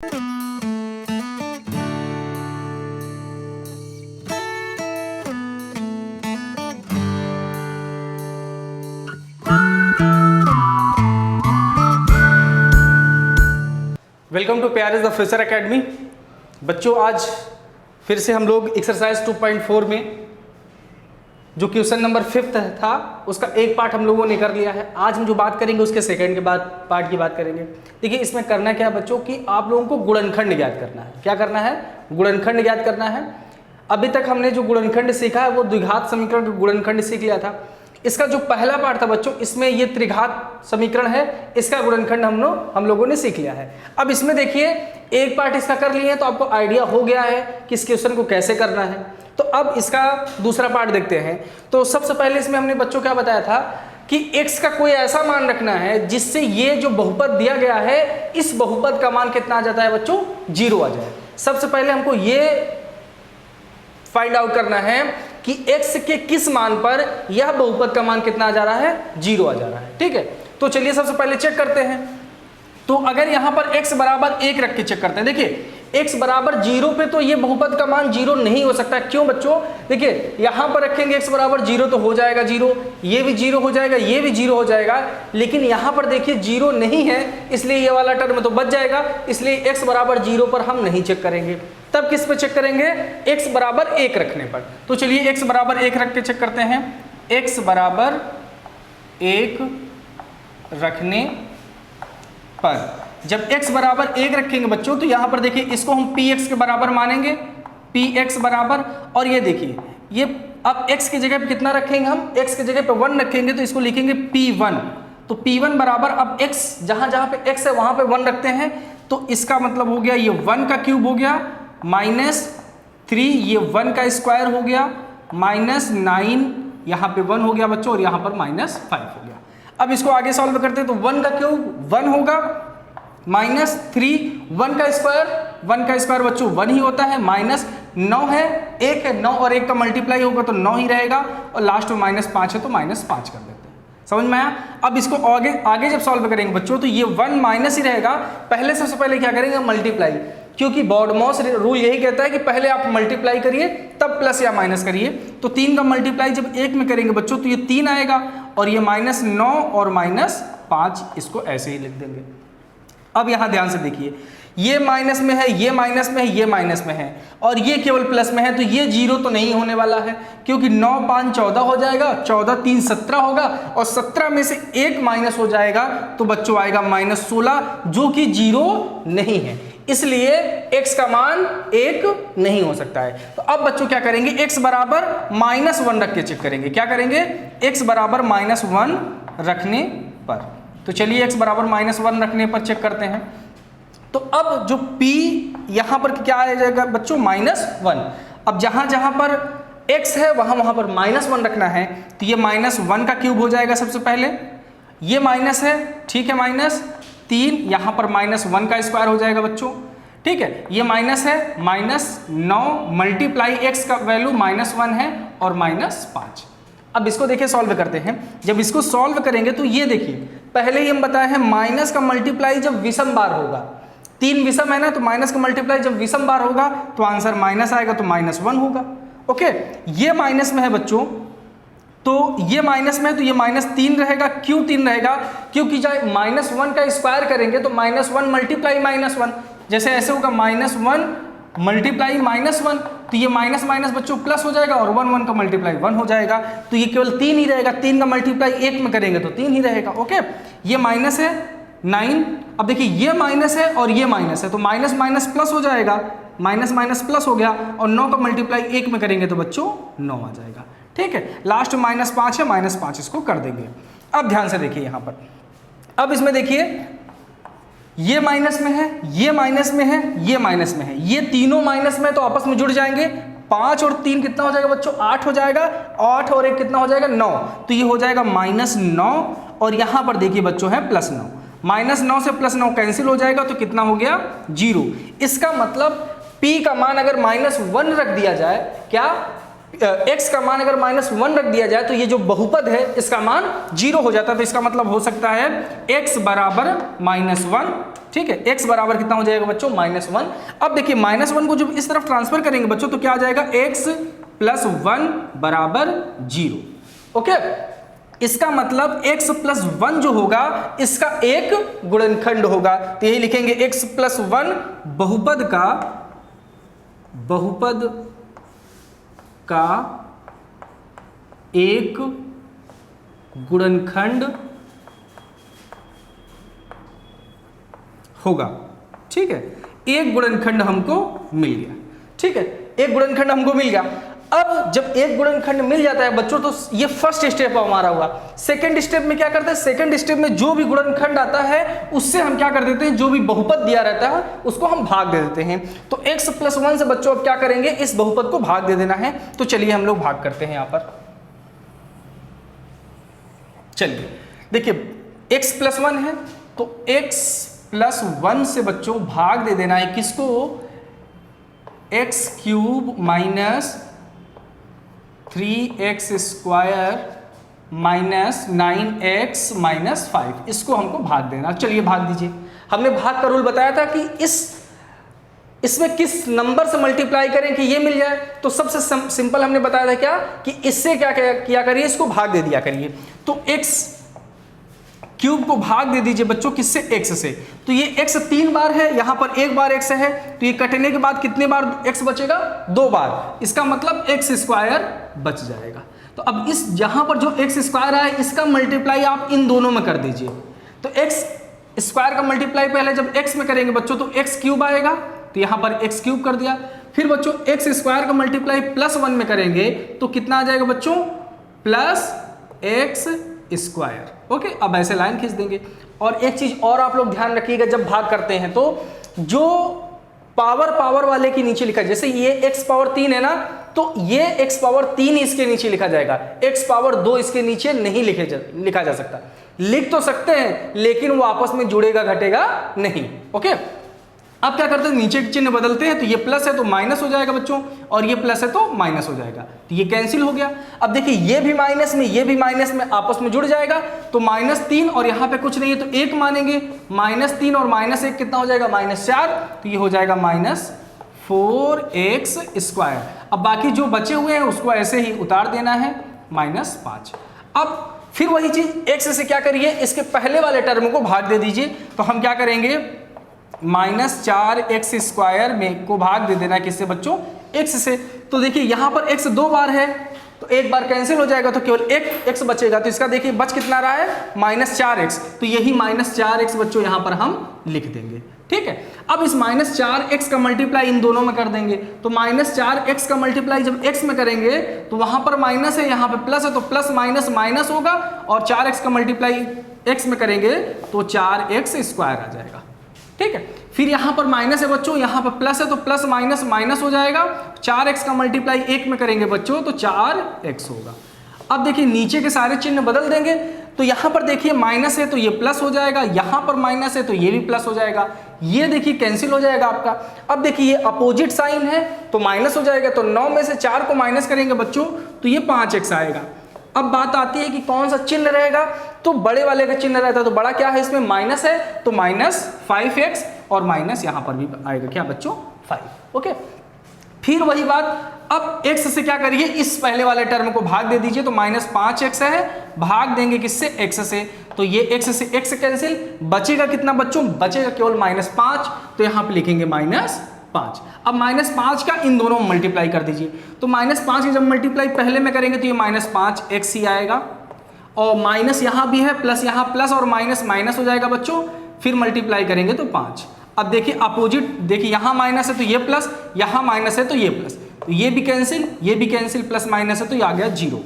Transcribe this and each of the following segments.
Welcome to प्यारेज the future academy. बच्चों, आज फिर से हम लोग एक्सरसाइज 2.4 में जो क्वेश्चन नंबर 5 था उसका एक पार्ट हम लोगों ने कर लिया है। आज हम जो बात करेंगे उसके सेकंड के बाद पार्ट की बात करेंगे। देखिए, इसमें करना क्या है बच्चों कि आप लोगों को गुणनखंड ज्ञात करना है। क्या करना है? गुणनखंड ज्ञात करना है। अभी तक हमने जो गुणनखंड सीखा है वो द्विघात समीकरण का गुणनखंड सीख लिया था। इसका जो पहला पार्ट था बच्चों, इसमें ये त्रिघात समीकरण है, इसका गुणनखंड हम लोगों ने सीख लिया है। अब इसमें देखिए, एक पार्ट इसका कर लिए तो आपको आइडिया हो गया है कि इस क्वेश्चन को कैसे करना है। तो अब इसका दूसरा पार्ट देखते हैं। तो सबसे पहले इसमें हमने बच्चों क्या बताया था कि x का कोई ऐसा मान रखना है जिससे ये जो बहुपद दिया गया है इस बहुपद का मान कितना आ जाता है बच्चों? 0 आ जाए। सबसे पहले हमको ये फाइंड आउट करना है कि x के किस मान पर यह बहुपद का मान कितना आ जा रहा है? 0 आ जा रहा है। ठीक है, तो चलिए सबसे पहले चेक करते हैं। तो अगर यहां पर x बराबर 1 रख के चेक करते हैं। देखिए, x बराबर 0 पे तो ये बहुपद का मान 0 नहीं हो सकता। क्यों बच्चों? देखिए, यहां पर रखेंगे x बराबर 0 तो हो जाएगा 0, ये भी 0 हो जाएगा, ये भी 0 हो जाएगा। लेकिन यहां पर देखिए 0 नहीं है, इसलिए ये वाला टर्म तो बच जाएगा। इसलिए x बराबर 0 पर हम नहीं चेक करेंगे। तब किस पे चेक करेंगे? x बराबर 1 रखने पर। तो चलिए x बराबर 1 रख के चेक करते हैं। x बराबर 1 रखने पर जब x बराबर 1 रखेंगे बच्चों तो यहां पर देखिए इसको हम px के बराबर मानेंगे, px बराबर। और ये देखिए, ये अब x की जगह पे कितना रखेंगे हम? x की जगह पे 1 रखेंगे तो इसको लिखेंगे p1। तो p1 बराबर, अब x जहां जहां पे x है वहां पे 1 रखते हैं तो इसका मतलब हो गया ये 1 का क्यूब हो गया -3, ये 1 का स्क्वायर हो गया -9, यहाँ पे 1 हो गया बच्चों और यहाँ पर -5 हो गया। अब इसको आगे सॉल्व करते हैं तो 1 का क्यूब 1 होगा -3, 1 का स्क्वायर बच्चों 1 ही होता है, -9 है, 1 है, 9 और 1 का मल्टीप्लाई होगा तो 9 ही रहेगा और लास्ट में -5 है तो -5 कर देते हैं। समझ में आया? अब इसको आगे जब सॉल्व करेंगे बच्चों तो ये 1 माइनस ही रहेगा। पहले सबसे पहले क्या करेंगे? मल्टीप्लाई, क्योंकि बॉडमॉस रूल यही कहता है कि पहले आप मल्टीप्लाई करिए तब प्लस या माइनस करिए। तो 3 का मल्टीप्लाई जब 1 में करेंगे बच्चों तो ये 3 आएगा और ये -9 और -5, इसको ऐसे ही लिख देंगे। अब यहां ध्यान से देखिए, ये माइनस में है, ये माइनस में है, ये माइनस में है और ये केवल प्लस में है, तो ये 0 तो नहीं होने वाला है क्योंकि 9 5 14 हो जाएगा, 14 3 17 होगा और 17 में से 1 माइनस हो जाएगा तो बच्चों आएगा -16 जो कि 0 नहीं है। इसलिए x का मान 1 नहीं हो सकता है। तो अब बच्चों क्या करेंगे? x बराबर -1 रख के चेक करेंगे। क्या करेंगे? x बराबर -1 रखने पर। तो चलिए x बराबर -1 रखने पर चेक करते हैं। तो अब जो p यहां पर क्या आ जाएगा बच्चों? -1। अब जहां जहां पर x है वहां पर -1 रखना है तो ये -1 का क्यूब हो जाएगा सबसे पहले। ये माइनस है, ठीक है, -3, यहां पर -1 का स्क्वायर हो जाएगा बच्चों। ठीक है, ये माइनस है, -9 मल्टीप्लाई x का वैल्यू -1 है और -5। अब इसको देखिए सॉल्व करते हैं। जब इसको सॉल्व करेंगे तो ये देखिए, पहले ही हम बताए हैं माइनस का मल्टीप्लाई जब विषम बार होगा, 3 विषम है ना, तो माइनस का मल्टीप्लाई जब विषम बार होगा तो आंसर माइनस आएगा तो -1 होगा। ओके, ये माइनस में है बच्चों तो ये माइनस में है तो ये -3 रहेगा। क्यों 3 रहेगा? क्योंकि जब -1 का स्क्वायर करेंगे तो -1 मल्टीप्लाई -1, जैसे ऐसे होगा -1 मल्टीप्लाई -1 तो ये माइनस माइनस बच्चों प्लस हो जाएगा और 1 1 का मल्टीप्लाई 1 हो जाएगा तो ये केवल 3 ही रहेगा। 3 का मल्टीप्लाई 1 में करेंगे तो 3 ही रहेगा। ओके, ये माइनस है 9। अब देखिए ये माइनस है और ये माइनस है तो माइनस माइनस प्लस हो जाएगा, माइनस माइनस प्लस हो गया और 9 का मल्टीप्लाई 1 में करेंगे तो बच्चों 9 आ जाएगा। ठीक है, लास्ट में -5 है, -5 इसको कर देंगे। अब ध्यान से देखिए यहाँ पर, अब इसमें देखिए ये माइनस में है, ये माइनस में है, ये माइनस में है, ये तीनों माइनस में तो आपस में जुड़ जाएंगे। 5 और 3 कितना हो जाएगा बच्चों? 8 हो जाएगा। 8 और 1 कितना हो जाएगा? 9। तो ये हो जाएगा -9 और यहाँ पर देखिए बच्चों है +9। -9 से +9 कैंसिल हो जाएगा तो कितना हो गया? 0। इसका मतलब P का मान अगर -1 रख दिया जाए, क्या x का मान अगर -1 रख दिया जाए तो ये जो बहुपद है इसका मान 0 हो जाता है। तो इसका मतलब हो सकता है x बराबर -1, ठीक है, x बराबर कितना हो जाएगा बच्चों, -1। अब देखिए -1 को जब इस तरफ ट्रांसफर करेंगे बच्चों तो क्या आ जाएगा, x + 1 बराबर 0। ओके, इसका मतलब x + 1 जो होगा इसका एक गुणनखंड होगा। तो यही लिखेंगे x + 1 बहुपद का एक गुणनखंड होगा। ठीक है, एक गुणनखंड हमको मिल गया। ठीक है, एक गुणनखंड हमको मिल गया। अब जब एक गुणनखंड मिल जाता है बच्चों तो ये फर्स्ट स्टेप हमारा हुआ। सेकंड स्टेप में क्या करते हैं, सेकंड स्टेप में जो भी गुणनखंड आता है उससे हम क्या कर देते हैं, जो भी बहुपद दिया रहता है उसको हम भाग दे देते हैं। तो x + 1 से बच्चों अब क्या करेंगे, इस बहुपद को भाग दे देना है। तो चलिए हम लोग भाग करते हैं यहां पर। चलिए देखिए x + 1 है तो x + 1 से बच्चों भाग दे देना है किसको, x³ - 3x² - 9x - 5, इसको हमको भाग देना। चलिए भाग दीजिए। हमने भाग का रूल बताया था कि इसमें किस नंबर से मल्टीप्लाई करें कि ये मिल जाए। तो सबसे सिंपल हमने बताया था क्या कि इससे क्या किया करिए, इसको भाग दे दिया करिए। तो x³ को भाग दे दीजिए बच्चों किससे, x से। तो ये x 3 बार है, यहां पर 1 बार x है, तो ये कटने के बाद कितने बार x बचेगा, 2 बार। इसका मतलब x² बच जाएगा। तो अब इस यहां पर जो x² आया है इसका मल्टीप्लाई आप इन दोनों में कर दीजिए। तो x² का मल्टीप्लाई पहले जब x में करेंगे बच्चों तो x³ आएगा, तो यहां पर x³ कर दिया। फिर बच्चों x² का मल्टीप्लाई +1 में करेंगे तो कितना आ जाएगा बच्चों, +x²। ओके, अब ऐसे लाइन खींच देंगे। और एक चीज और आप लोग ध्यान रखिएगा, जब भाग करते हैं तो जो पावर वाले के नीचे लिखा, जैसे ये x⁻3 है ना, तो ये x⁻3 इसके नीचे लिखा जाएगा, x⁻2 इसके नीचे नहीं लिखा जा सकता। लिख तो सकते हैं लेकिन वो आपस में जुड़ेगा घटेगा नहीं। ओके, अब क्या करते हैं, नीचे के चिन्ह बदलते हैं। तो ये प्लस है तो माइनस हो जाएगा बच्चों, और ये प्लस है तो माइनस हो जाएगा। तो ये कैंसिल हो गया। अब देखिए ये भी माइनस में ये भी माइनस में आपस में जुड़ जाएगा। तो -3 और यहाँ पे कुछ नहीं है तो 1 मानेंगे, -3 और -1 कितना हो जाएगा, -4। तो ये हो जाएगा -4x²। अब बाकी जो बचे हुए हैं उसको ऐसे ही उतार देना है, -5। अब फिर वही चीज x से क्या करिए, इसके पहले वाले टर्म को भाग दे दीजिए। तो हम क्या करेंगे, -4x² में को भाग दे देना किससे बच्चों, x से। तो देखिए यहां पर x 2 बार है तो 1 बार कैंसिल हो जाएगा तो केवल एक x बचेगा। तो इसका देखिए बच कितना रहा है, -4x। तो यही -4x बच्चों यहां पर हम लिख देंगे। ठीक है, अब इस -4x का मल्टीप्लाई इन दोनों में कर देंगे। तो -4x का मल्टीप्लाई जब x में करेंगे तो वहां पर माइनस है, यहां पे प्लस है, तो प्लस माइनस माइनस होगा। और 4x का मल्टीप्लाई x में करेंगे तो 4x² आ जाएगा। ठीक है, फिर यहां पर माइनस है बच्चों, यहां पर प्लस है तो प्लस माइनस माइनस हो जाएगा। 4x का मल्टीप्लाई 1 में करेंगे बच्चों तो 4x होगा। अब देखिए नीचे के सारे चिन्ह बदल देंगे। तो यहां पर देखिए माइनस है तो ये प्लस हो जाएगा, यहां पर माइनस है तो ये भी प्लस हो जाएगा। ये देखिए कैंसिल हो जाएगा आपका। अब देखिए ये अपोजिट साइन है तो माइनस हो जाएगा। तो 9 में से 4 को माइनस करेंगे बच्चों तो ये 5x आएगा। अब बात आती है कि कौन सा चिन्ह रहेगा, तो बड़े वाले का चिन्ह रहता है। तो बड़ा क्या है, इसमें माइनस है तो -5x, और माइनस यहां पर भी आएगा क्या बच्चों, 5। ओके, फिर वही बात, अब x से क्या करिए, इस पहले वाले टर्म को भाग दे दीजिए। तो -5x है, भाग देंगे किससे, x से। तो ये x से x कैंसिल, बचेगा कितना बच्चों, बचेगा केवल -5। तो यहां पे लिखेंगे -5। अब -5 का इन दोनों में मल्टीप्लाई कर दीजिए। तो -5 की जब मल्टीप्लाई पहले में करेंगे तो ये -5x ही आएगा। और माइनस यहां भी है, प्लस यहां प्लस और माइनस माइनस हो जाएगा बच्चों। फिर मल्टीप्लाई करेंगे तो 5। अब देखिए अपोजिट, देखिए यहां माइनस है तो ये प्लस, यहां माइनस है तो ये प्लस, तो ये भी कैंसिल, प्लस माइनस है तो ये आ गया 0।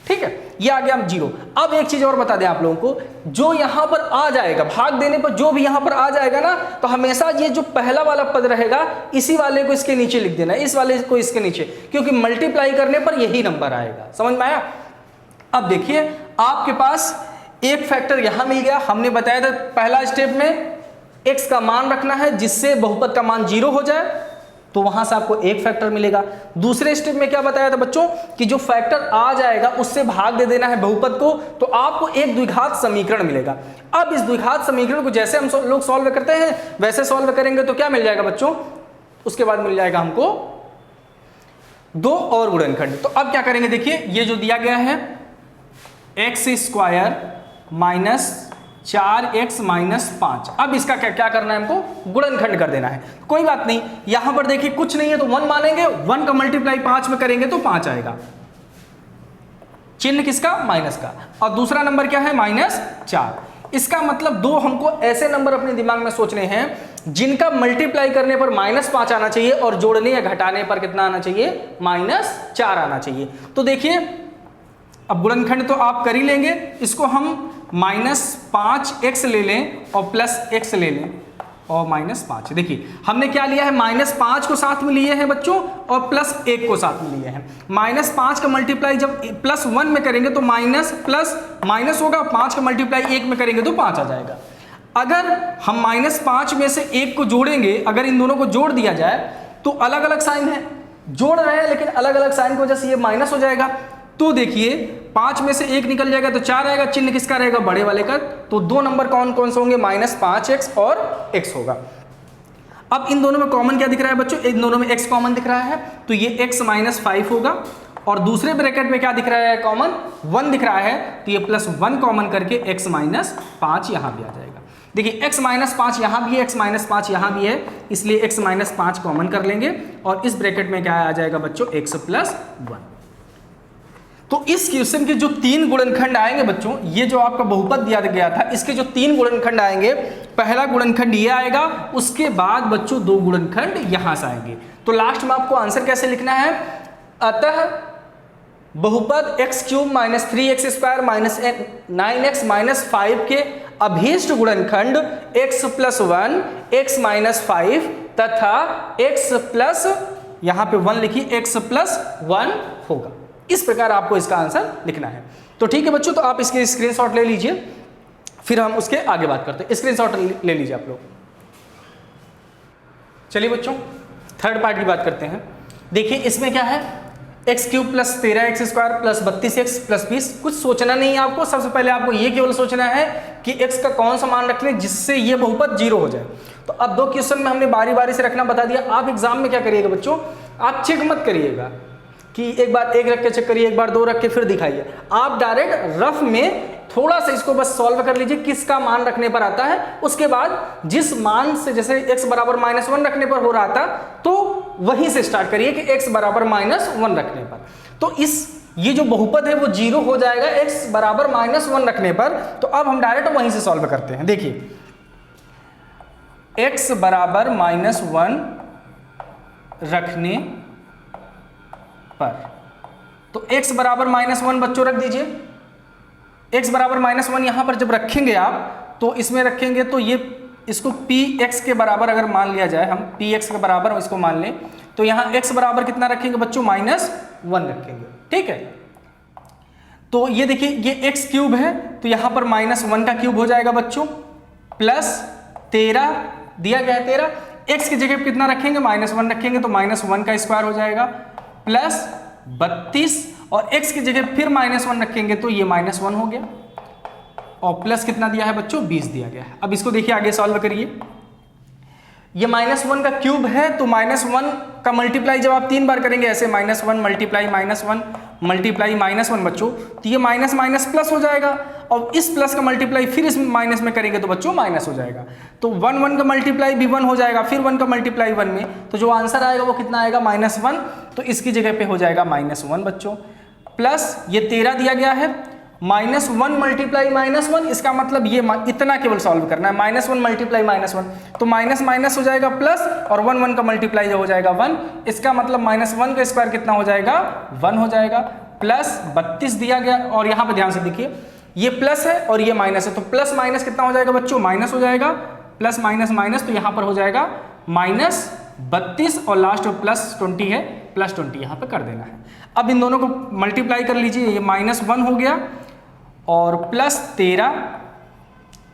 ठीक है, ये आ गया 0। अब एक चीज और बता दें आप लोगों को, जो यहां पर आ जाएगा भाग देने पर, जो भी यहां पर आ जाएगा ना, तो हमेशा ये जो पहला वाला पद रहेगा इसी वाले को इसके नीचे लिख देना, इस वाले को इसके नीचे, क्योंकि मल्टीप्लाई करने पर यही नंबर आएगा। समझ में आया। अब देखिए आपके पास एक फैक्टर यहां मिल गया। हमने बताया था पहला स्टेप में x का मान रखना है जिससे बहुपद का मान 0 हो जाए। तो वहां से आपको एक फैक्टर मिलेगा। दूसरे स्टेप में क्या बताया था बच्चों कि जो फैक्टर आ जाएगा उससे भाग दे देना है बहुपद को, तो आपको एक द्विघात समीकरण मिलेगा। अब इस द्विघात समीकरण को जैसे हम लोग सॉल्व करते हैं वैसे सॉल्व करेंगे तो क्या मिल जाएगा बच्चों, उसके बाद मिल जाएगा हमको 2 और गुणनखंड। तो अब क्या करेंगे, देखिए ये जो दिया गया है x square minus 4x minus 5, अब इसका क्या करना है, हमको गुणनखंड कर देना है। कोई बात नहीं, यहां पर देखिए कुछ नहीं है तो 1 मानेंगे, 1 का मल्टीप्लाई 5 में करेंगे तो 5 आएगा, चिन्ह किसका, माइनस का, और दूसरा नंबर क्या है -4। इसका मतलब 2 हमको ऐसे नंबर अपने दिमाग में सोचने हैं जिनका मल्टीप्लाई करने पर -5 आना चाहिए और जोड़ने या घटाने पर कितना आना चाहिए, -4 आना चाहिए। तो देखिए अब गुणनखंड तो आप कर ही लेंगे, इसको हम -5x ले लें और +x ले लें और -5। देखिए हमने क्या लिया है, -5 को साथ में लिए हैं बच्चों और +1 को साथ में लिए हैं। -5 का मल्टीप्लाई जब +1 में करेंगे तो माइनस प्लस माइनस होगा, 5 का मल्टीप्लाई 1 में करेंगे तो 5 आ जाएगा। अगर हम -5 में से 1 को जोड़ेंगे, अगर इन दोनों को जोड़ दिया जाए तो अलग अलग साइन है, जोड़ रहे हैं लेकिन अलग अलग साइन की वजह से ये माइनस हो जाएगा। तो देखिए 5 में से 1 निकल जाएगा तो 4 आएगा, चिन्ह किसका रहेगा, बड़े वाले का। तो 2 नंबर कौन कौन से होंगे, -5x और x होगा। अब इन दोनों में कॉमन क्या दिख रहा है बच्चों, इन दोनों में x कॉमन दिख रहा है तो ये x -5 होगा, और दूसरे ब्रैकेट में क्या दिख रहा है, कॉमन 1 दिख रहा है तो ये +1 कॉमन करके x -5 यहाँ भी आ जाएगा। देखिए x -5 यहाँ भी है, x -5 यहाँ भी है, इसलिए x -5 कॉमन कर लेंगे और इस ब्रैकेट में क्या आ जाएगा बच्चों, x +1। तो इस क्वेश्चन के जो 3 गुणनखंड आएंगे बच्चों, ये जो आपका बहुपद दिया गया था इसके जो 3 गुणनखंड आएंगे, पहला गुणनखंड ये आएगा, उसके बाद बच्चों 2 गुणनखंड यहां से आएंगे। तो लास्ट में आपको आंसर कैसे लिखना है, अतः बहुपद x³ - 3x² - 9x - 5 के अभीष्ट गुणनखंड x +1 x -5 तथा x+ यहां पे 1 लिखिए, x +1 होगा। इस प्रकार आपको इसका आंसर लिखना है। तो ठीक है बच्चों, तो आप इसके स्क्रीनशॉट ले लीजिए, फिर हम उसके आगे बात करते हैं। स्क्रीनशॉट ले लीजिए आप लोग। चलिए बच्चों थर्ड पार्ट की बात करते हैं। देखिए इसमें क्या है, x³ + 13x² + 32x + 20। कुछ सोचना नहीं है आपको, सबसे पहले आपको ये केवल सोचना है कि x का कौन सा मान रख लें जिससे ये बहुपद 0 हो जाए। तो अब 2 क्वेश्चन में हमने बारी बारी से रखना बता दिया। आप एग्जाम में क्या करिएगा बच्चों, आप चेक मत करिएगा कि एक बार 1 रख के चेक करिए, एक बार 2 रख के फिर दिखाइए। आप डायरेक्ट रफ में थोड़ा सा इसको बस सॉल्व कर लीजिए, किसका मान रखने पर आता है। उसके बाद जिस मान से, जैसे x = -1 रखने पर हो रहा था तो वहीं से स्टार्ट करिए कि x = -1 रखने पर। तो ये जो बहुपद है वो 0 हो जाएगा x = -1 रखने पर। तो अब हम डायरेक्ट वहीं से सॉल्व करते हैं। देखिए x = -1 रखने पर, तो x = -1 बच्चों रख दीजिए। x = -1 यहां पर जब रखेंगे आप तो इसमें रखेंगे तो ये इसको px के बराबर अगर मान लिया जाए, हम px के बराबर इसको मान लें तो यहां x बराबर कितना रखेंगे बच्चों, -1 रखेंगे। ठीक है, तो ये देखिए ये x³ है तो यहां पर -1 का क्यूब हो जाएगा बच्चों, +13 दिया गया है 13, x की जगह कितना रखेंगे, -1 रखेंगे तो -1 का स्क्वायर हो जाएगा, +32 और x की जगह फिर -1 रखेंगे तो ये -1 हो गया, और प्लस कितना दिया है बच्चों, 20 दिया गया है। अब इसको देखिए आगे सॉल्व करिए। ये -1 का क्यूब है तो -1 का मल्टीप्लाई जब आप 3 बार करेंगे ऐसे, -1 × -1 मल्टीप्लाई -1 बच्चों, तो ये माइनस माइनस प्लस हो जाएगा, और इस प्लस का मल्टीप्लाई फिर इस माइनस में करेंगे तो बच्चों माइनस हो जाएगा। तो 1 का मल्टीप्लाई भी 1 हो जाएगा, फिर 1 का मल्टीप्लाई 1 में, तो जो आंसर आएगा वो कितना आएगा, -1। तो इसकी जगह पे हो जाएगा -1 बच्चों, प्लस ये 13 दिया गया है, -1 × -1, इसका मतलब ये इतना केवल सॉल्व करना है, -1 × -1, तो माइनस माइनस हो जाएगा प्लस, और 1 का मल्टीप्लाई हो जाएगा 1, इसका मतलब -1 का स्क्वायर कितना हो जाएगा, 1 हो जाएगा, प्लस 32 दिया गया, और यहाँ पे ध्यान से देखिए ये प्लस है और ये माइनस है, तो प्लस माइनस कितना हो जाएगा बच्चों, माइनस हो जाएगा, प्लस माइनस माइनस, तो यहाँ पर हो जाएगा -32 और लास्ट में +20 है, +20 यहाँ पे कर देना है। अब इन दोनों को मल्टीप्लाई कर लीजिए, ये -1 हो गया और +13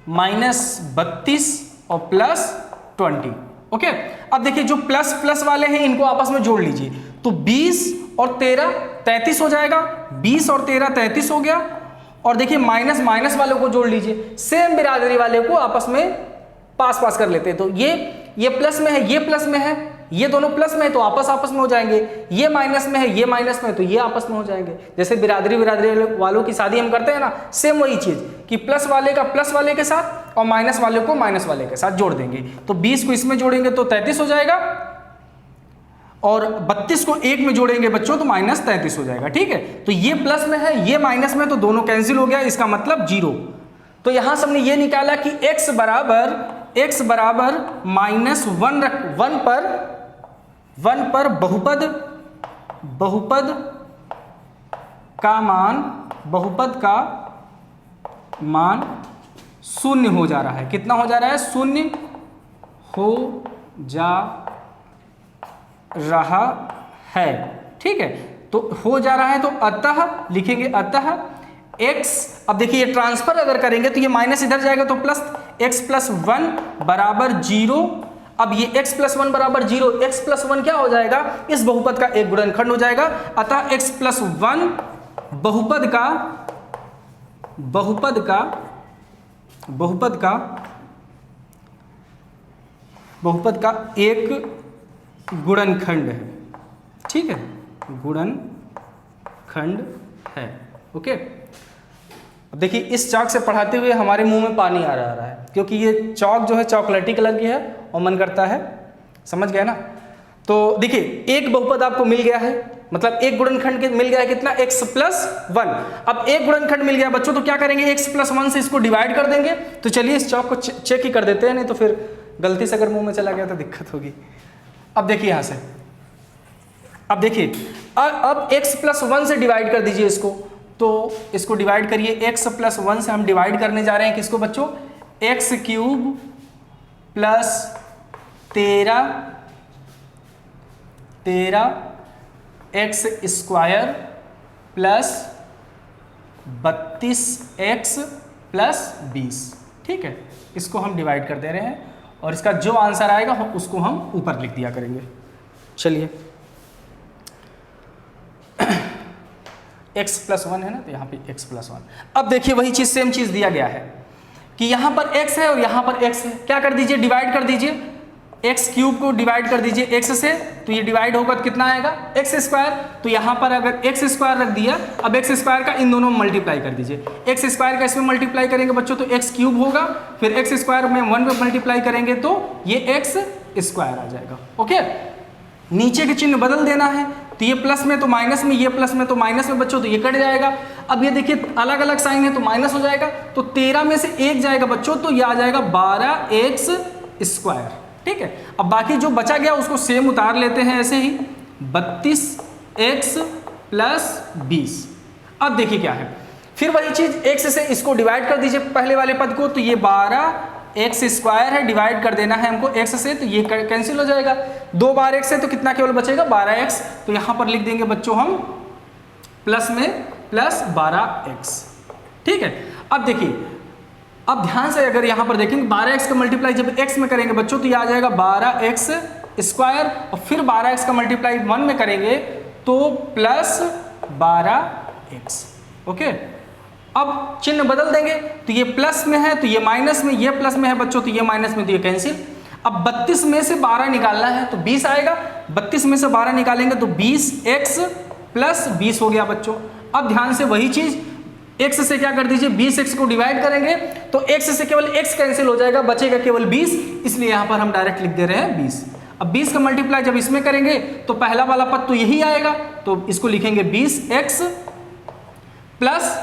-32 और +20, ओके, अब देखिए जो प्लस प्लस वाले हैं इनको आपस में जोड़ लीजिए, तो 20 और 13 33 हो जाएगा, 20 और 13 33 हो गया। और देखिए माइनस माइनस वालों को जोड़ लीजिए, सेम बिरादरी वाले को आपस में पास पास कर लेते हैं। तो ये प्लस में है, ये प्लस में है, ये दोनों प्लस में है तो आपस में हो जाएंगे, ये माइनस में है, ये माइनस में है तो ये आपस में हो जाएंगे। जैसे बिरादरी वालों की शादी हम करते हैं ना, सेम वही चीज कि प्लस वाले का प्लस वाले के साथ और माइनस वाले को माइनस वाले के साथ जोड़ देंगे। तो 20 को इसमें जोड़ेंगे तो 33 हो जाएगा, और 32 को 1 में जोड़ेंगे बच्चों तो माइनस 33 हो जाएगा। ठीक है, तो ये प्लस में है, ये माइनस में, तो दोनों कैंसिल हो गया, इसका मतलब 0। तो यहां से हमने ये निकाला कि x बराबर -1 रख, 1 पर बहुपद का मान 0 हो जा रहा है। कितना हो जा रहा है? 0 हो जा रहा है। ठीक है, तो हो जा रहा है तो अतः लिखेंगे, अतः x, अब देखिए ये ट्रांसफर अगर करेंगे तो ये माइनस इधर जाएगा तो प्लस, x + 1 बराबर 0। अब ये x + 1 बराबर 0, x + 1 क्या हो जाएगा? इस बहुपद का एक गुणनखंड हो जाएगा। अतः x + 1 बहुपद का एक गुणनखंड है। ठीक है, गुणनखंड है। ओके, अब देखिए इस चौक से पढ़ाते हुए हमारे मुंह में पानी आ रहा है, क्योंकि ये चौक जो है चॉकलेटी कलर की है और मन करता है, समझ गए ना? तो देखिए एक बहुपद आपको मिल गया है, मतलब एक गुणनखंड मिल गया है, कितना? x + 1। अब एक गुणनखंड मिल गया बच्चों, तो क्या करेंगे? x + 1 से इसको डिवाइड कर देंगे। तो चलिए इस चौक को चेक ही कर देते हैं, नहीं तो फिर गलती से अगर मुंह में चला गया तो दिक्कत होगी। अब देखिए यहां से, अब देखिए अब x + 1 से डिवाइड कर दीजिए इसको, तो इसको डिवाइड करिए, x + 1 से हम डिवाइड करने जा रहे हैं किसको बच्चों? x³ + 13 x² + 32x + 20। ठीक है, इसको हम डिवाइड कर दे रहे हैं और इसका जो आंसर आएगा उसको हम ऊपर लिख दिया करेंगे। चलिए x + 1 है ना, तो यहाँ पे x + 1। अब देखिए वही चीज, सेम चीज दिया गया है कि यहाँ पर x है और यहाँ पर x है, क्या कर दीजिए? डिवाइड कर दीजिए, x³ को डिवाइड कर दीजिए x से, तो ये डिवाइड होगा तो कितना आएगा? x²। तो यहाँ पर अगर x² रख दिया, अब x² का इन दोनों में मल्टीप्लाई कर दीजिए, x² का इसमें मल्टीप्लाई करेंगे बच्चों तो x³ होगा, फिर x² में 1 में मल्टीप्लाई करेंगे तो ये x² आ जाएगा। ओके, नीचे के चिन्ह बदल देना है, तो ये प्लस में तो माइनस में, ये प्लस में तो माइनस में बच्चों, तो ये कट जाएगा। अब ये देखिए अलग अलग साइन है तो माइनस हो जाएगा, तो 13 में से 1 जाएगा बच्चों, तो ये आ जाएगा 12x²। ठीक है, अब बाकी जो बचा गया उसको सेम उतार लेते हैं ऐसे ही, 32x + 20। अब देखिए क्या है, फिर वही चीज x से इसको डिवाइड कर दीजिए पहले वाले पद को, तो ये 12x² है, डिवाइड कर देना है हमको x से, तो ये कैंसिल हो जाएगा। 2 बार x है तो कितना केवल बचेगा? 12x। तो यहां पर लिख देंगे बच्चों हम प्लस में +12x। ठीक है, अब देखिए, अब ध्यान से अगर यहां पर देखेंगे 12x का मल्टीप्लाई जब x में करेंगे बच्चों तो ये आ जाएगा 12x² और फिर 12x का मल्टीप्लाई 1 में करेंगे तो +12x। ओके, अब चिन्ह बदल देंगे, तो ये प्लस में है तो ये माइनस में, ये प्लस में है बच्चों तो ये माइनस में, तो ये कैंसिल। अब 32 में से 12 निकालना है तो 20 आएगा, 32 में से 12 निकालेंगे तो 20x + 20 हो गया बच्चों। अब ध्यान से वही चीज, x से क्या कर दीजिए? 20x को डिवाइड करेंगे तो x से केवल x कैंसिल हो जाएगा, बचेगा केवल 20, इसलिए यहां पर हम डायरेक्ट लिख दे रहे हैं 20। अब 20 का मल्टीप्लाई जब इसमें करेंगे तो पहला वाला पद तो यही आएगा, तो इसको लिखेंगे 20x प्लस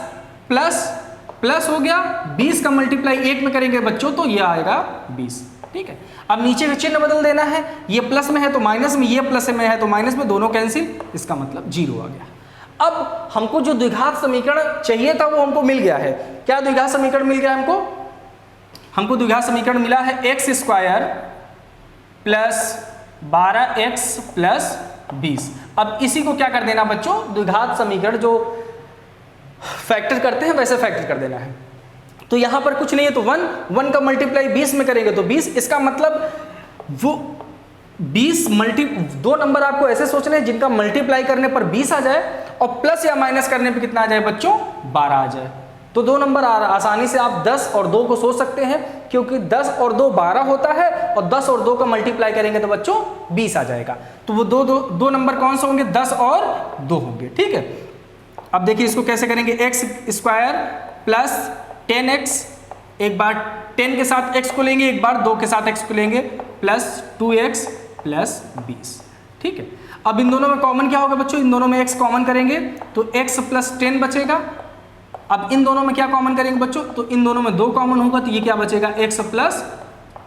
हो गया, 20 का मल्टीप्लाई 1 में करेंगे बच्चों तो ये आएगा 20। ठीक है, अब नीचे का चिन्ह बदल देना है, ये प्लस में है तो माइनस में, ये प्लस में है तो माइनस में, दोनों कैंसिल, इसका मतलब 0 आ गया। अब हमको जो द्विघात समीकरण चाहिए था वो हमको मिल गया है। क्या द्विघात समीकरण मिल गया हमको? हमको द्विघात समीकरण मिला है x² + 12x + 20। अब इसी को क्या कर देना बच्चों? द्विघात समीकरण जो फैक्टर करते हैं वैसे फैक्टर कर देना है। तो यहां पर कुछ नहीं है तो 1 का मल्टीप्लाई 20 में करेंगे तो 20, इसका मतलब वो 20 दो नंबर आपको ऐसे सोचने हैं जिनका मल्टीप्लाई करने पर 20 आ जाए और प्लस या माइनस करने पे कितना आ जाए बच्चों, 12 आ जाए। तो दो नंबर आसानी से आप 10 और 2 को सोच सकते हैं, क्योंकि 10 और 2 12 होता है और 10 और 2 का मल्टीप्लाई करेंगे तो बच्चों 20 आ जाएगा। तो वो दो नंबर कौन से होंगे, 10 और 2 होंगे। ठीक है, अब देखिए इसको कैसे करेंगे, एक्स स्क्वायर प्लस 10x, एक बार 10 के साथ x को लेंगे, एक बार 2 के साथ x को लेंगे, प्लस 2x प्लस 20। ठीक है, अब इन दोनों में कॉमन क्या होगा बच्चों, इन दोनों में x कॉमन करेंगे तो x प्लस 10 बचेगा। अब इन दोनों में क्या कॉमन करेंगे बच्चों, तो इन दोनों में 2 कॉमन होगा, तो ये क्या बचेगा, x प्लस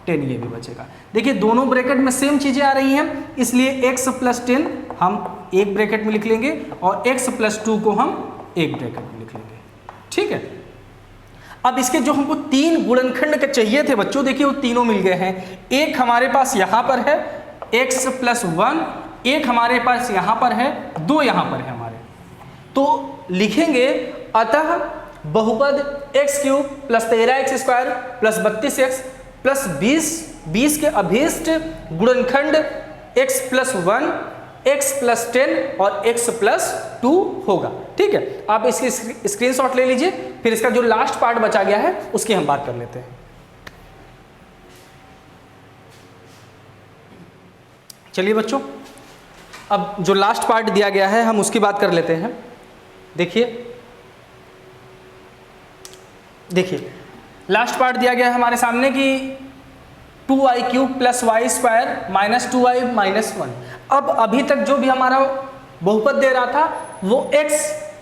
10, ये भी बचेगा। देखिए दोनों ब्रैकेट में सेम चीजें आ रही हैं, इसलिए x प्लस 10 हम एक ब्रैकेट में लिख लेंगे और x प्लस 2 को हम एक ब्रैकेट में लिख लेंगे। ठीक है, अब इसके जो हमको 3 गुणनखंड के चाहिए थे बच्चों, देखिए वो तीनों मिल गए हैं। एक हमारे पास यहाँ पर है x प्लस 1, एक हमारे पास यहाँ पर है, 2 यहाँ पर है हमारे। तो लिखेंगे अतः बहुपद x cube plus 13x square plus 32x plus 20 के अभीष्ट गुणनखंड x प्लस 1, x प्लस 10 और x प्लस 2 होगा। ठीक है, आप इसकी स्क्रीनशॉट ले लीजिए, फिर इसका जो लास्ट पार्ट बचा गया है उसकी हम बात कर लेते हैं। चलिए बच्चों, अब जो लास्ट पार्ट दिया गया है हम उसकी बात कर लेते हैं। देखिए लास्ट पार्ट दिया गया है हमारे सामने कि 2i cube plus y square minus 2i minus 1। अब अभी तक जो भी हमारा बहुपद दे रहा था वो x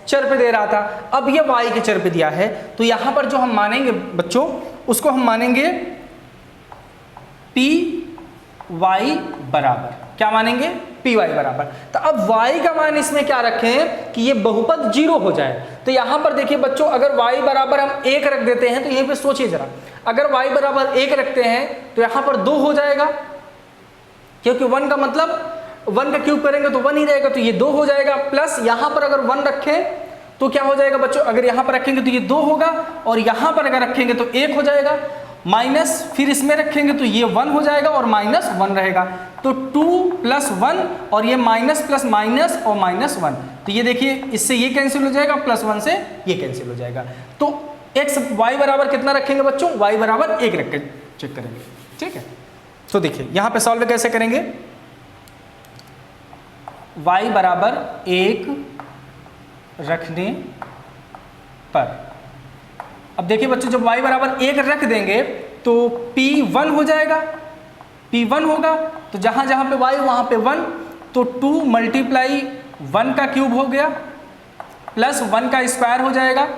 चर पे दे रहा था, अब ये y के चर पे दिया है, तो यहाँ पर जो हम मानेंगे बच्चों उसको हम मानेंगे py बराबर, क्या मानेंगे, py बराबर। तो अब y का मान इसमें क्या रखें कि ये बहुपद 0 हो जाए। तो यहाँ पर देखिए बच्चों, अगर y बराबर हम 1 रख देते हैं तो यहीं पे सोचिए जरा, अगर y बराबर 1 रखते हैं तो यहाँ पर 2 हो जाएगा, क्योंकि 1 का मतलब 1 का क्यूब करेंगे तो 1 ही रहेगा, तो ये 2 हो जाएगा। प्लस यहाँ पर अगर 1 रखें तो क्या हो जाएगा बच्चों, अगर यहाँ पर रखेंगे तो ये 2 होगा और यहाँ पर अगर रखेंगे तो 1 हो जाएगा। माइनस फिर इसमें रखेंगे तो ये 1 हो जाएगा और माइनस 1 रहेगा, तो 2 प्लस 1 और ये माइनस प्लस माइनस और माइनस 1, तो ये देखिए इससे ये कैंसिल हो जाएगा, प्लस 1 से ये कैंसिल हो जाएगा। तो x y बराबर कितना रखेंगे बच्चों, y बराबर 1 रख के चेक करेंगे। ठीक है, तो देखिए यहाँ पे सॉल्व कैसे करेंगे, y बराबर 1 रखने पर, अब देखिए बच्चों जब y बराबर 1 रख देंगे तो p1 हो जाएगा, p1 होगा, तो जहां जहां पे y वहां पे 1, तो 2 मल्टीप्लाई 1 का क्यूब हो गया प्लस 1 का स्क्वायर हो जाएगा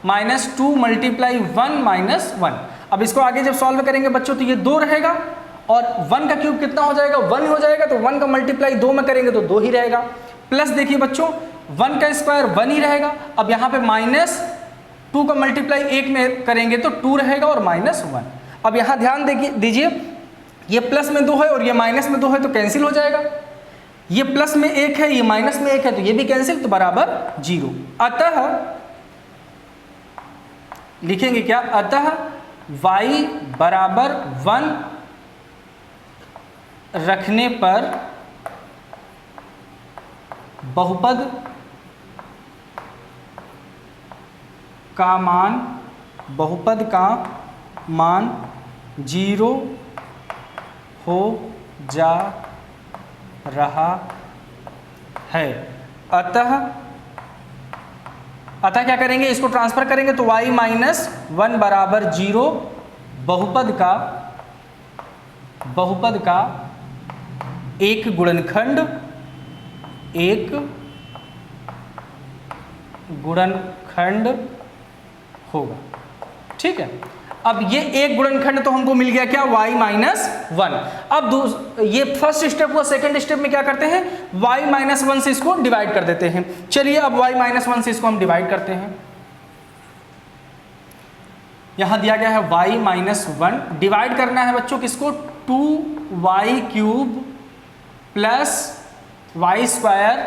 माइनस 2 मल्टीप्लाई 1 माइनस 1। अब इसको आगे जब सॉल्व करेंगे बच्चों तो ये 2 रहेगा और 1 का क्यूब कितना हो जाएगा, 1 हो जाएगा, तो 1 का मल्टीप्लाई 2 में करेंगे तो 2 ही रहेगा। प्लस देखिए बच्चों 1 का स्क्वायर 1 ही रहेगा, अब यहाँ पे माइनस 2 का मल्टीप्लाई 1 में करेंगे तो 2 रहेगा और माइनस 1। अब यहाँ ध्यान दीजिए ये प्लस में 2 है और ये माइनस में 2 है, तो कैंसिल हो जाएगा। ये प्लस में 1 है, ये माइनस में 1 है, तो ये भी कैंसिल, तो बराबर 0। अतः लिखेंगे क्या, अतः y बराबर 1 रखने पर बहुपद का मान 0 हो जा रहा है। अतः क्या करेंगे, इसको ट्रांसफर करेंगे तो y माइनस 1 बराबर 0 बहुपद का एक गुणनखंड होगा। ठीक है, अब ये एक गुणनखंड तो हमको मिल गया क्या, y माइनस 1। अब ये फर्स्ट स्टेप हुआ, सेकंड स्टेप में क्या करते हैं, y माइनस 1 से इसको डिवाइड कर देते हैं। चलिए अब y माइनस 1 से इसको हम डिवाइड करते हैं। यहां दिया गया है y माइनस 1, डिवाइड करना है बच्चों किसको, 2y cube plus y square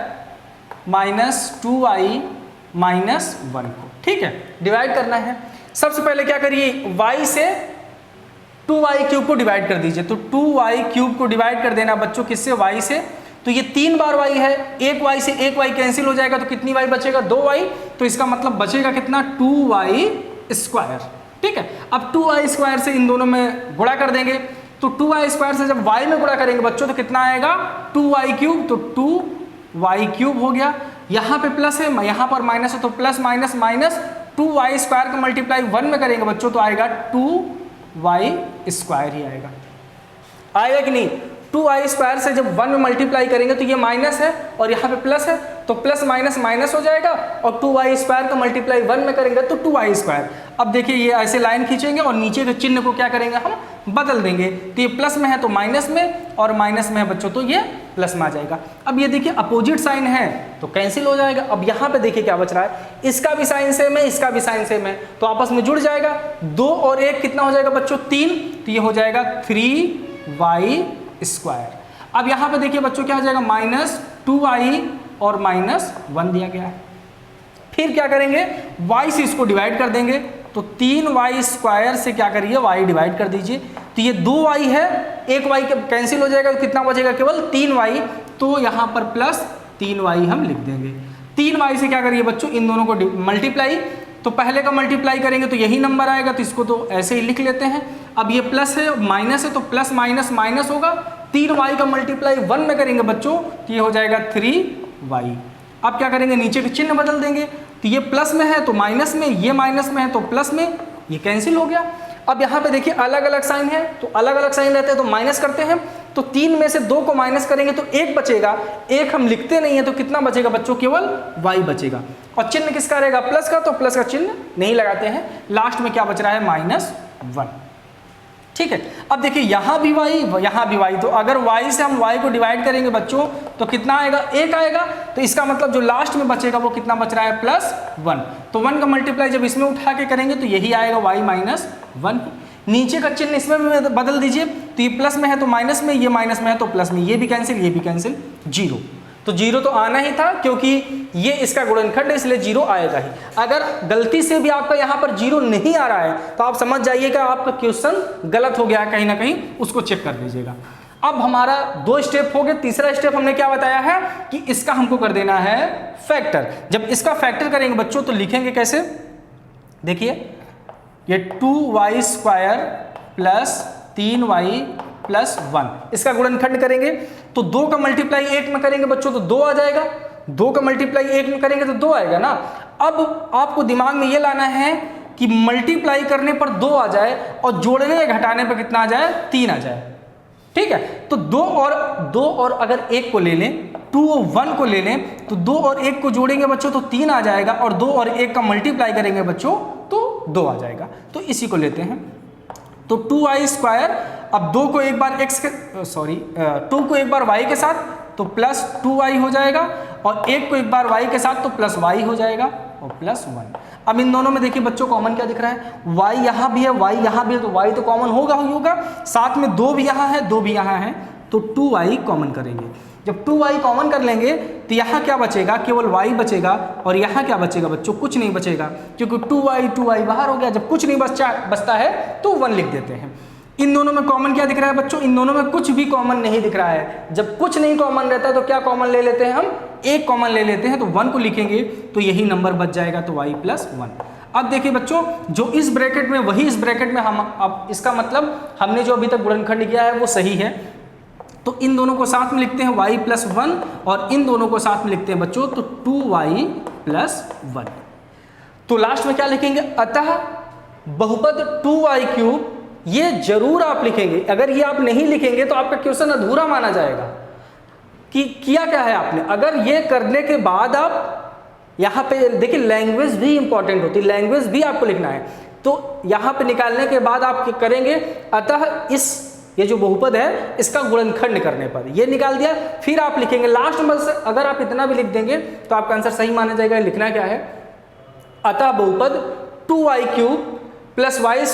minus 2i minus 1 को। ठीक है, डिवाइड करना है। सबसे पहले क्या करिए, y से 2y क्यूब को डिवाइड कर दीजिए। तो 2y क्यूब को डिवाइड कर देना बच्चों किससे, y से। तो ये 3 बार y है, एक y से एक y कैंसिल हो जाएगा, तो कितनी y बचेगा, 2y। तो इसका मतलब बचेगा कितना, 2y स्क्वायर। ठीक है, अब 2y स्क्वायर से इन दोनों में गुणा कर देंगे। तो 2y स्क्वायर से जब y में गुणा करेंगे बच्चों तो कितना आएगा, 2y क्यूब। तो 2y क्यूब हो गया, यहाँ पे प्लस है, यहाँ पर माइनस है, तो plus minus minus 2y square का मल्टीप्लाई 1 में करेंगे बच्चों तो आएगा 2y स्क्वायर ही आएगा। आएगा कि नहीं, 2y स्क्वायर से जब 1 में मल्टीप्लाई करेंगे तो ये माइनस है और यहाँ पे प्लस है, तो प्लस माइनस माइनस हो जाएगा, और 2y स्क्वायर का मल्टीप्लाई 1 में करेंगे तो 2y स्क्वायर। अब देखिए ये ऐसे लाइन खींचेंगे और नीचे के चिन्ह को क्या करेंगे, हम बदल देंगे। तो ये प्लस में है तो माइनस में, और माइनस में है बच्चों तो ये प्लस में आ जाएगा। अब ये देखिए अपोजिट साइन है तो कैंसिल हो जाएगा। अब यहाँ पे देखिए क्या बच रहा है, इसका भी साइन सेम है, इसका भी साइन सेम है, तो आपस में जुड़ जाएगा। 2 और 1 कितना हो जाएगा बच्चों, 3, तो ये हो जाएगा 3y स्क्वायर। अब यहाँ पे देखिए बच्चों क्या आ जाएगा, -2y और -1 दिया गया है। फिर क्या करेंगे, y से इसको डिवाइड कर देंगे, तो 3y स्क्वायर से क्या करिए, y डिवाइड कर दीजिए। तो ये 2y है, एक y कैंसिल हो जाएगा, तो कितना बचेगा, केवल 3y। तो यहाँ पर प्लस 3y हम लिख देंगे। 3y से क्या करिए बच्चों, इन दोनों को मल्टीप्लाई, तो पहले का मल्टीप्लाई करेंगे तो यही नंबर आएगा, तो इसको तो ऐसे ही लिख लेते हैं। अब ये प्लस है माइनस है, तो प्लस माइनस माइनस होगा, 3y का मल्टीप्लाई 1 में करेंगे बच्चों तो ये हो जाएगा 3y। अब क्या करेंगे, नीचे के चिन्ह बदल देंगे, तो ये प्लस में है तो माइनस में, ये माइनस में है तो प्लस में, ये कैंसिल हो गया। अब यहाँ पे देखिए अलग अलग साइन है, तो अलग अलग साइन रहते हैं तो माइनस करते हैं, तो 3 में से 2 को माइनस करेंगे तो 1 बचेगा, 1 हम लिखते नहीं है तो कितना बचेगा बच्चों, केवल y बचेगा। और चिन्ह किसका रहेगा, प्लस का, तो प्लस का चिन्ह नहीं लगाते हैं, लास्ट में क्या बच रहा है, -1। ठीक है, अब देखिए यहाँ भी y, यहाँ भी y, तो अगर y से हम y को डिवाइड करेंगे बच्चों तो कितना आएगा, 1 आएगा। तो इसका मतलब जो लास्ट में बचेगा वो कितना बच रहा है, +1। तो 1 का मल्टीप्लाई जब इसमें उठा के करेंगे तो यही आएगा y -1। नीचे का चिन्ह इसमें भी बदल दीजिए, तो ये प्लस में है तो माइनस में, ये माइनस में है तो प्लस में, ये भी कैंसिल, ये भी कैंसिल, 0। तो 0 तो आना ही था क्योंकि ये इसका गुणनखंड है, इसलिए 0 आएगा ही। अगर गलती से भी आपका यहाँ पर 0 नहीं आ रहा है तो आप समझ जाइएगा आपका क्वेश्चन गलत हो गया कहीं ना कहीं, उसको चेक कर लीजिएगा। अब हमारा 2 स्टेप हो गए, तीसरा स्टेप हमने क्या बताया है कि इसका हमको कर देना है फैक्टर। जब इसका फैक्टर करेंगे बच्चों तो लिखेंगे कैसे, देखिए ये 2y square plus 3y plus 1, इसका गुणनखंड करेंगे तो 2 का मल्टीप्लाई 1 में करेंगे बच्चों तो 2 आ जाएगा, 2 का मल्टीप्लाई 1 में करेंगे तो 2 आएगा ना। अब आपको दिमाग में ये लाना है कि मल्टीप्लाई करने पर 2 आ जाए और जोड़ने या घटाने पर कितना आ जाए, 3 आ जाए। ठीक है, तो 2 और अगर 1 को ले लें, 2 और 1 को ले लें, तो 2 और 1 को जोड़ेंगे बच्चों तो 3 आ जाएगा, और 2 और 1 का मल्टीप्लाई करेंगे बच्चों तो 2 आ जाएगा। तो इसी को लेते हैं, तो 2y स्क्वायर, अब 2 को एक बार x के 2 को एक बार y के साथ तो प्लस 2y हो जाएगा, और 1 को एक बार y के साथ तो प्लस y हो जाएगा और प्लस 1। अब इन दोनों में देखिए बच्चों कॉमन क्या दिख रहा है, y यहाँ भी है, y यहाँ भी है, तो y तो कॉमन होगा ही होगा, साथ में 2 भी यहाँ है, 2 भी यहाँ है, तो 2y कॉमन करेंगे। जब 2y कॉमन कर लेंगे तो यहाँ क्या बचेगा, केवल y बचेगा, और यहाँ क्या बचेगा बच्चों, कुछ नहीं बचेगा, क्योंकि 2y बाहर हो गया। जब कुछ नहीं बचता है तो 1 लिख देते हैं। इन दोनों में कॉमन क्या दिख रहा है बच्चों, इन दोनों में कुछ भी कॉमन नहीं दिख रहा है। जब कुछ नहीं कॉमन रहता है तो क्या कॉमन ले लेते हैं हम, 1 कॉमन ले लेते हैं, तो 1 को लिखेंगे तो यही नंबर बच जाएगा, तो y + 1। अब देखिए बच्चों, जो इस ब्रैकेट में वही इस ब्रैकेट में हम, अब इसका मतलब हमने जो अभी तक गुणनखंड किया है वो सही है, तो इन दोनों को साथ में लिखते हैं y + 1, और इन दोनों को साथ में लिखते हैं बच्चों तो 2y + 1। तो लास्ट में क्या लिखेंगे, अतः बहुपद 2y³, ये जरूर आप लिखेंगे। अगर ये आप नहीं लिखेंगे तो आपका क्वेश्चन अधूरा माना जाएगा कि किया क्या है आपने। अगर ये करने के बाद आप यहाँ पे देखिए, लैंग्वेज भी इंपॉर्टेंट होती है, लैंग्वेज भी आपको लिखना है। तो यहाँ पे निकालने के बाद आप क्या करेंगे, अतः ये जो बहुपद है इसका गुणनखंड करने पर ये निकाल दिया, फिर आप लिखेंगे लास्ट में। अगर आप इतना भी लिख देंगे तो आपका आंसर सही माना जाएगा। लिखना क्या है, अतः बहुपद 2y³ + y²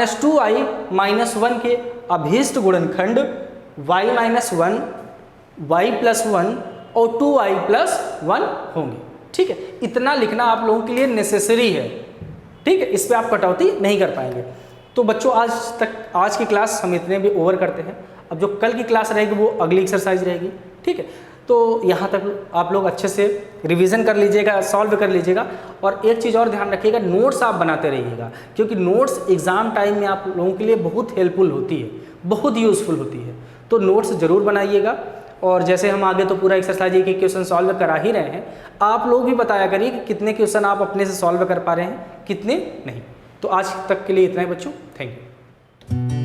- 2y - 1 के अभीष्ट गुणनखंड y - 1, y + 1 और 2y + 1 होंगे। ठीक है, इतना लिखना आप लोगों के लिए नेसेसरी है। ठीक है, इस पे आप कटौती नहीं कर पाएंगे। तो बच्चों आज की क्लास हम इतने भी ओवर करते हैं। अब जो कल की क्लास रहेगी वो अगली एक्सरसाइज रहेगी, ठीक है। तो यहाँ तक आप लोग अच्छे से रिवीजन कर लीजिएगा, सॉल्व कर लीजिएगा। और एक चीज़ और ध्यान रखिएगा, नोट्स आप बनाते रहिएगा, क्योंकि नोट्स एग्ज़ाम टाइम में आप लोगों के लिए बहुत हेल्पफुल होती है, बहुत यूज़फुल होती है। तो नोट्स ज़रूर बनाइएगा। और जैसे हम आगे तो पूरा एक्सरसाइज एक क्वेश्चन सॉल्व करा ही रहे हैं, आप लोग भी बताया करिए कि कितने क्वेश्चन आप अपने से सॉल्व कर पा रहे हैं, कितने नहीं। तो आज तक के लिए इतना ही बच्चों, थैंक यू।